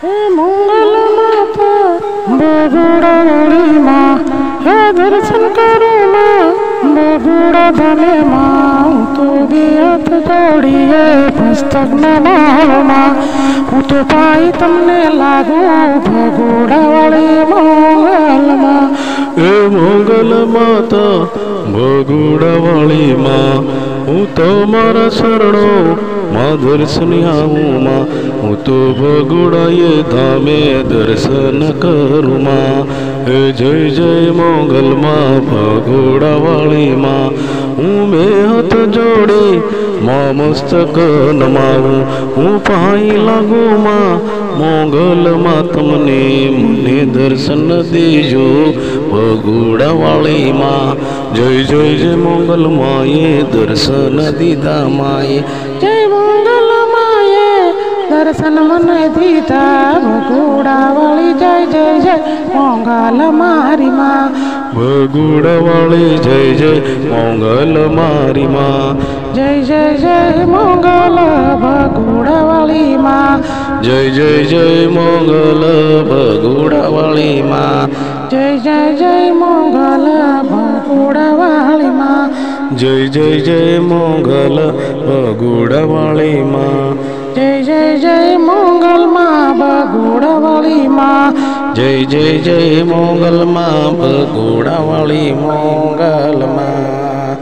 हे मंगल माता बगुड़ावली माँ, हे दर्शन करो माँ बगुड़ा बने माँ। तो भी हाथ जोड़िए पुस्तक नमाओ माँ, હું તો પાઈ તમને લાગુ બગુડાવાળી મંગલ માં। એ મંગલ માતા બગુડાવાળી માં, હું તમારા શરણો માં દર્શને આવું માં। હું તો બગુડાએ ધામે દર્શન કરું માં। હે જય જય મંગલ માં બગુડાવાળી માં, હું બે હાથ જોડે માં મસ્તક નમાવું। હું પાઈ લાગુ માં મંગલ માં તમને, મને દર્શન દેજો બગુડાવાળી માં। જય જય જય મંગલ માએ દર્શન દીધા માએ। જય મંગલ માએ દર્શન મને દીધા બગુડાવાળી। જય જય જય મંગલ મારી માં। બગુડાવાળી જય જય મંગલ મારી માં। જય જય જય મંગલ બગુડાવાળી માં। જય જય જય મંગલ બગુડાવાળી માં। જય જય જય મંગલ બગુડાવાળી માં। જય જય જય મંગલ બગુડાવાળી માં। જય જય જય મંગલ માં બગુડાવાળી માં। જય જય જય મંગલ માં બગુડાવાળી મંગલ માં।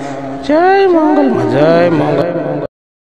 જય મંગલ માં, જય મંગલ।